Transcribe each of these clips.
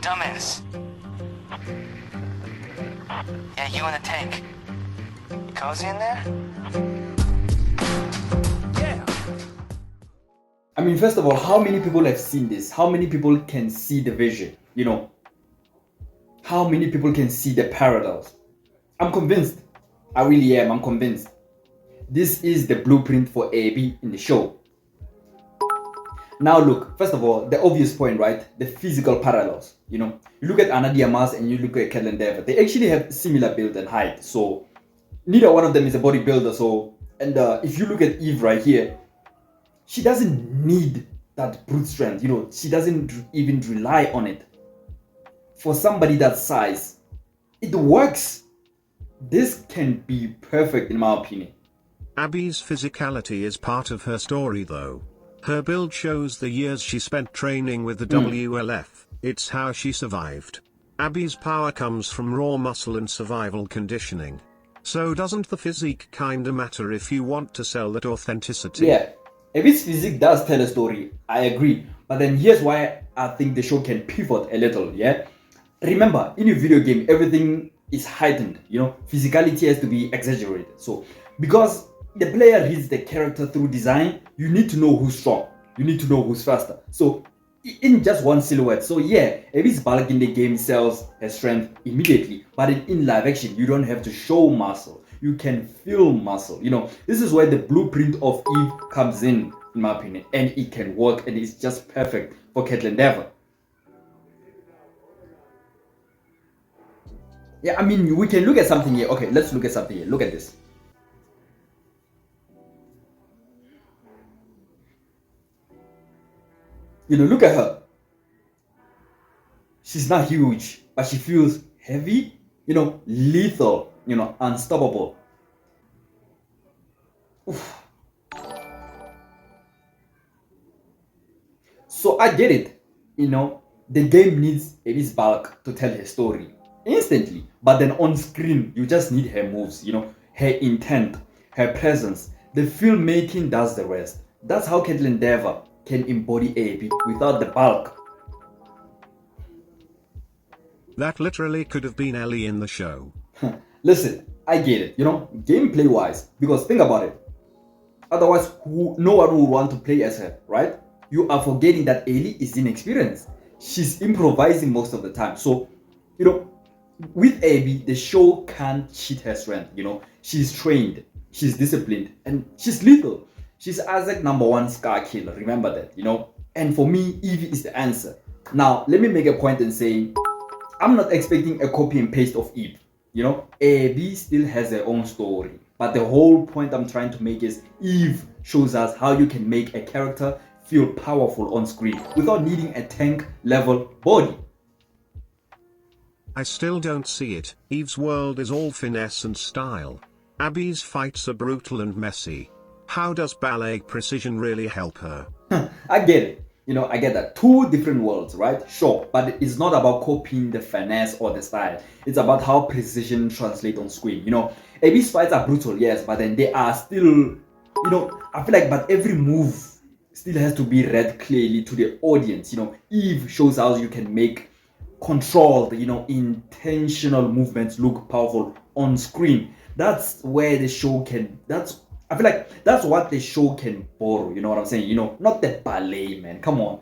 dumbass. Yeah, you in the tank. You cozy in there? Yeah. I mean, first of all, how many people have seen this? How many people can see the vision? How many people can see the parallels? I'm convinced. I really am. I'm convinced. This is the blueprint for Abby in the show. Now look, first of all, the obvious point, right? The physical parallels. You look at Ana Diarmas and you look at Kaitlyn Dever. They actually have similar build and height. So neither one of them is a bodybuilder. And if you look at Eve right here, she doesn't need that brute strength. She doesn't even rely on it. For somebody that size, it works. This can be perfect in my opinion. Abby's physicality is part of her story though. Her build shows the years she spent training with the WLF, it's how she survived. Abby's power comes from raw muscle and survival conditioning. So doesn't the physique kinda matter if you want to sell that authenticity? Yeah, Abby's physique does tell a story, I agree. But then here's why I think the show can pivot a little, yeah? Remember, in a video game, everything is heightened, physicality has to be exaggerated. So, because the player reads the character through design, you need to know who's strong, you need to know who's faster. So, in just one silhouette. So yeah, Abby's bulk in the game sells her strength immediately, but in live action, you don't have to show muscle. You can feel muscle. This is where the blueprint of Eve comes in my opinion, and it can work, and it's just perfect for Kaitlyn Dever. Yeah, I mean, we can look at something here. Okay, let's look at something here. Look at this. Look at her. She's not huge, but she feels heavy, lethal, unstoppable. Oof. So I get it. The game needs Abby's bulk to tell her story instantly, but then on screen you just need her moves, her intent, her presence. The filmmaking does the rest. That's how Kaitlyn Dever can embody Abby without the bulk. That literally could have been Ellie in the show. Listen, I get it, gameplay wise, because think about it. Otherwise, no one would want to play as her, right? You are forgetting that Ellie is inexperienced. She's improvising most of the time. So, with Abby, the show can't cheat her strength. She's trained, she's disciplined, and she's lethal. She's Isaac #1 scar killer. Remember that, And for me, Evie is the answer. Now, let me make a point and say, I'm not expecting a copy and paste of Eve. Abby still has her own story. But the whole point I'm trying to make is Eve shows us how you can make a character feel powerful on screen without needing a tank level body. I still don't see it. Eve's world is all finesse and style. Abby's fights are brutal and messy. How does ballet precision really help her? I get it. I get that. Two different worlds, right? Sure, but it's not about copying the finesse or the style. It's about how precision translates on screen. Abby's fights are brutal, yes, but then they are still, I feel like, but every move still has to be read clearly to the audience. Eve shows how you can make controlled, intentional movements look powerful on screen. That's where the show can, I feel like that's what the show can borrow, you know what I'm saying? Not the ballet, man, come on,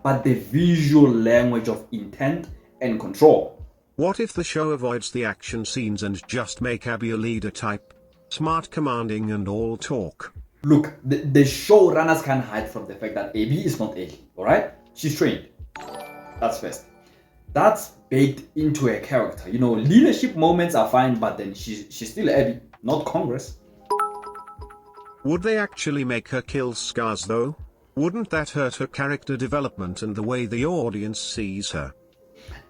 but the visual language of intent and control. What if the show avoids the action scenes and just make Abby a leader type? Smart, commanding, and all talk. Look, the showrunners can't hide from the fact that Abby is not Ellie, alright? She's trained. That's first. That's baked into her character. Leadership moments are fine, but then she's still Abby, not Congress. Would they actually make her kill Scars though? Wouldn't that hurt her character development and the way the audience sees her?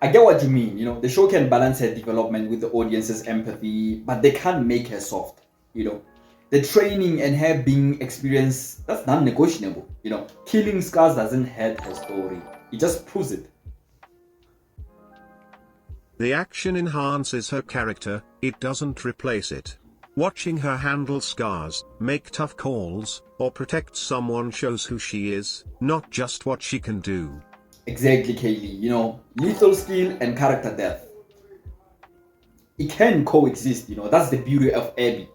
I get what you mean. The show can balance her development with the audience's empathy, but they can't make her soft. The training and her being experienced, that's non-negotiable. Killing Scars doesn't hurt her story. It just proves it. The action enhances her character, it doesn't replace it. Watching her handle Scars, make tough calls, or protect someone shows who she is, not just what she can do. Exactly, Kaylee. You know, lethal skill and character death. It can coexist, you know. That's the beauty of Abby.